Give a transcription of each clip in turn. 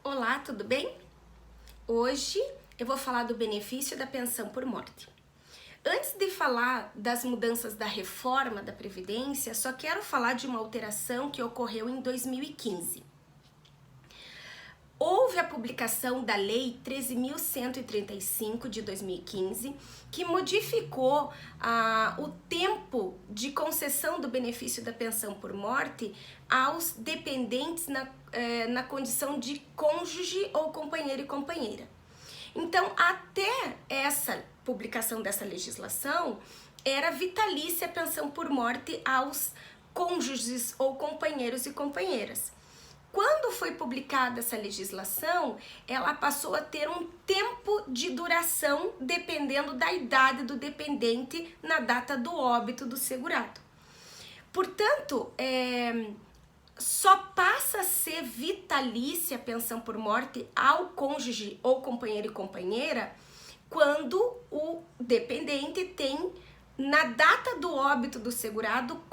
Olá, tudo bem? Hoje eu vou falar do benefício da pensão por morte. Antes de falar das mudanças da reforma da Previdência, só quero falar de uma alteração que ocorreu em 2015. Houve a publicação da Lei 13.135 de 2015, que modificou o tempo de concessão do benefício da pensão por morte aos dependentes na condição de cônjuge ou companheiro e companheira. Então, até essa publicação dessa legislação, era vitalícia a pensão por morte aos cônjuges ou companheiros e companheiras. Quando foi publicada essa legislação, ela passou a ter um tempo de duração dependendo da idade do dependente na data do óbito do segurado. Portanto, só passa a ser vitalícia a pensão por morte ao cônjuge ou companheiro e companheira quando o dependente tem, na data do óbito do segurado,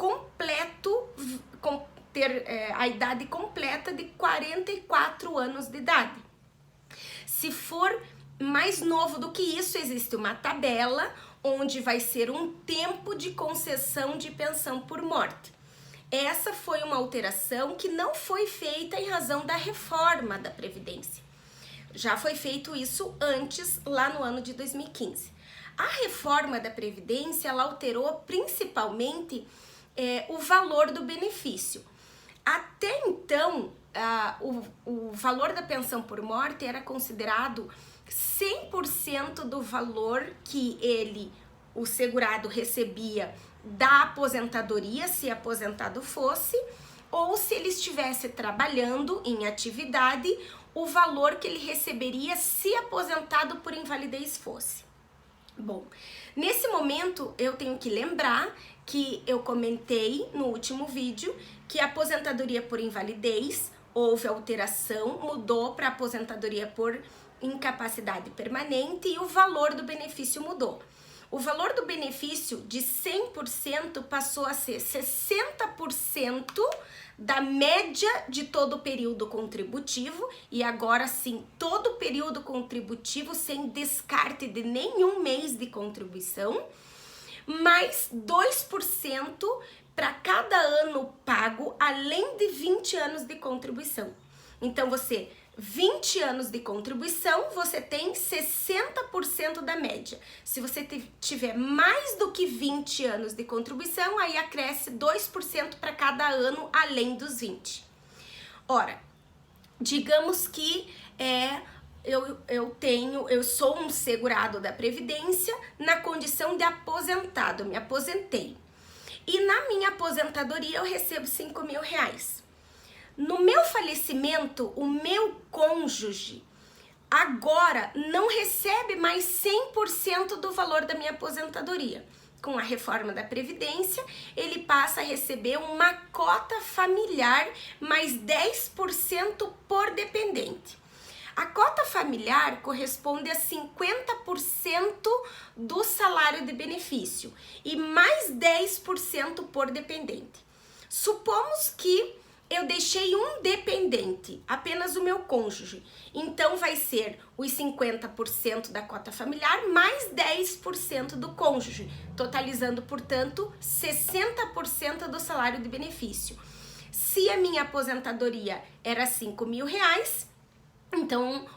ter a idade completa de 44 anos de idade. Se for mais novo do que isso, existe uma tabela onde vai ser um tempo de concessão de pensão por morte. Essa foi uma alteração que não foi feita em razão da reforma da Previdência. Já foi feito isso antes, lá no ano de 2015. A reforma da Previdência, ela alterou principalmente o valor do benefício. Até então, o valor da pensão por morte era considerado 100% do valor que o segurado, recebia da aposentadoria, se aposentado fosse, ou se ele estivesse trabalhando em atividade, o valor que ele receberia se aposentado por invalidez fosse. Bom, nesse momento eu tenho que lembrar que eu comentei no último vídeo que a aposentadoria por invalidez houve alteração, mudou para aposentadoria por incapacidade permanente e o valor do benefício mudou. O valor do benefício de 100% passou a ser 60% da média de todo o período contributivo e agora sim, todo o período contributivo sem descarte de nenhum mês de contribuição, mais 2% para cada ano pago, além de 20 anos de contribuição. Então, 20 anos de contribuição, você tem 60% da média. Se você tiver mais do que 20 anos de contribuição, aí acresce 2% para cada ano, além dos 20. Ora, digamos que eu sou um segurado da Previdência na condição de aposentado, me aposentei. E na minha aposentadoria eu recebo R$5.000. No meu falecimento, o meu cônjuge agora não recebe mais 100% do valor da minha aposentadoria. Com a reforma da Previdência, ele passa a receber uma cota familiar mais 10% por dependente. A cota familiar corresponde a 50% do salário de benefício e mais 10% por dependente. Supomos que eu deixei um dependente, apenas o meu cônjuge. Então, vai ser os 50% da cota familiar mais 10% do cônjuge, totalizando, portanto, 60% do salário de benefício. Se a minha aposentadoria era R$5.000, então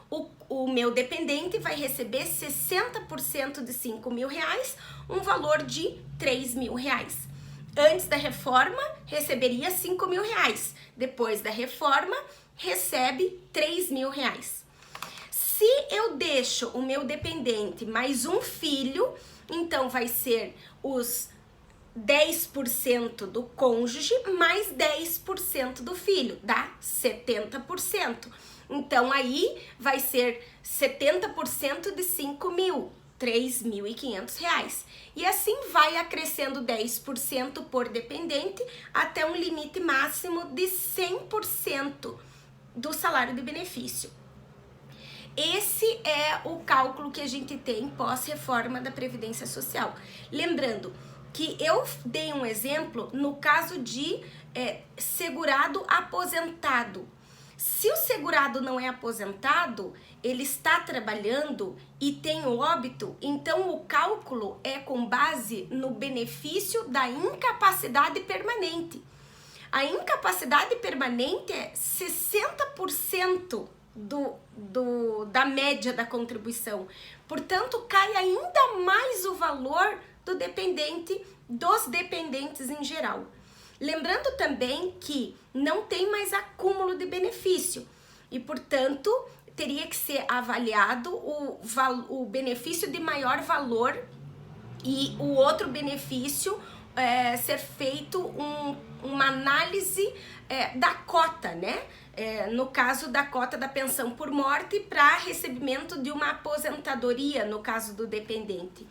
o meu dependente vai receber 60% de R$5.000, um valor de R$3.000. Antes da reforma, receberia R$5.000. Depois da reforma, recebe R$3.000. Se eu deixo o meu dependente mais um filho, então vai ser os 10% do cônjuge mais 10% do filho, dá 70%. Então, aí vai ser 70% de 5.000. R$3.500. E assim vai acrescendo 10% por dependente até um limite máximo de 100% do salário de benefício. Esse é o cálculo que a gente tem pós-reforma da Previdência Social. Lembrando que eu dei um exemplo no caso de segurado aposentado. Se o segurado não é aposentado, ele está trabalhando e tem o óbito, então o cálculo é com base no benefício da incapacidade permanente. A incapacidade permanente é 60% da média da contribuição. Portanto, cai ainda mais o valor do dependente, dos dependentes em geral. Lembrando também que não tem mais acúmulo de benefício e, portanto, teria que ser avaliado o benefício de maior valor e o outro benefício ser feito uma análise da cota, né? No caso da cota da pensão por morte para recebimento de uma aposentadoria, no caso do dependente.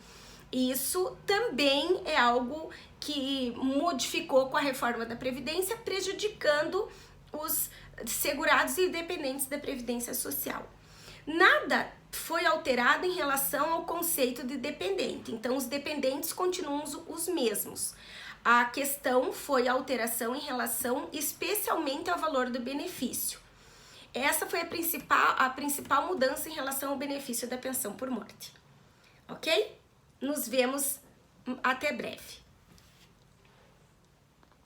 Isso também é algo que modificou com a reforma da Previdência, prejudicando os segurados e dependentes da Previdência Social. Nada foi alterado em relação ao conceito de dependente, então os dependentes continuam os mesmos. A questão foi a alteração em relação especialmente ao valor do benefício. Essa foi a principal mudança em relação ao benefício da pensão por morte. Ok? Nos vemos até breve.